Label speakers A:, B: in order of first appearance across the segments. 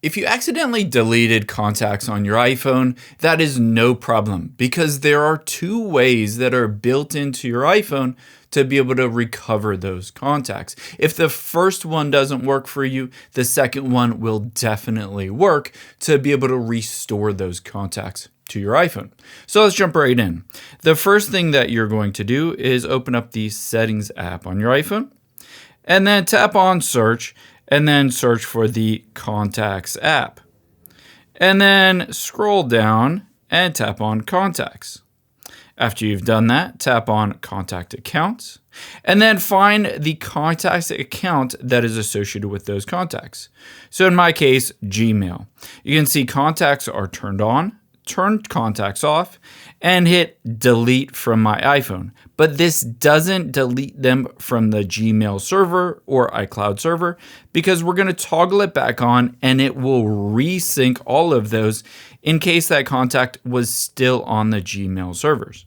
A: If you accidentally deleted contacts on your iPhone, that is no problem because there are two ways that are built into your iPhone to be able to recover those contacts. If the first one doesn't work for you, the second one will definitely work to be able to restore those contacts to your iPhone. So let's jump right in. The first thing that you're going to do is open up the Settings app on your iPhone and then tap on Search and then search for the Contacts app. And then scroll down and tap on Contacts. After you've done that, tap on Contact Accounts, and then find the contacts account that is associated with those contacts. So in my case, Gmail. You can see contacts are turned on, turn contacts off, and hit delete from my iPhone. But this doesn't delete them from the Gmail server or iCloud server because we're going to toggle it back on and it will resync all of those in case that contact was still on the Gmail servers.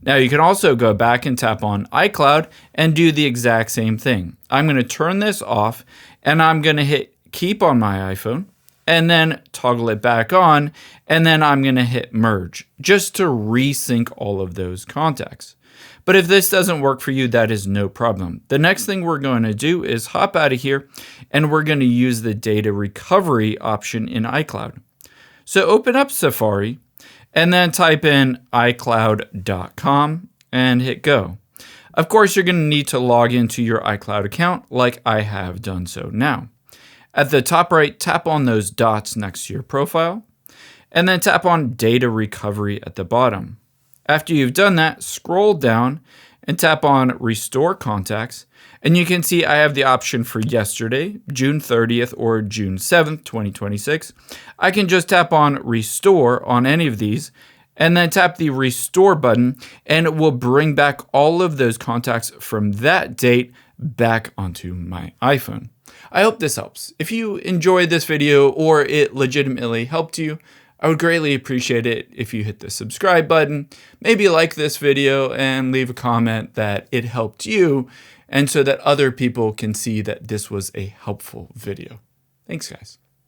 A: Now you can also go back and tap on iCloud and do the exact same thing. I'm going to turn this off and I'm going to hit keep on my iPhone and then toggle it back on, and then I'm going to hit merge just to resync all of those contacts. But if this doesn't work for you, that is no problem. The next thing we're going to do is hop out of here and we're going to use the data recovery option in iCloud. So open up Safari and then type in iCloud.com and hit go. Of course, you're going to need to log into your iCloud account like I have done so now. At the top right, tap on those dots next to your profile, and then tap on Data Recovery at the bottom. After you've done that, scroll down and tap on Restore Contacts, and you can see I have the option for yesterday, June 30th or June 7th, 2026. I can just tap on Restore on any of these, and then tap the Restore button, and it will bring back all of those contacts from that date back onto my iPhone. I hope this helps. If you enjoyed this video or it legitimately helped you, I would greatly appreciate it if you hit the subscribe button, maybe like this video and leave a comment that it helped you, and so that other people can see that this was a helpful video. Thanks, guys.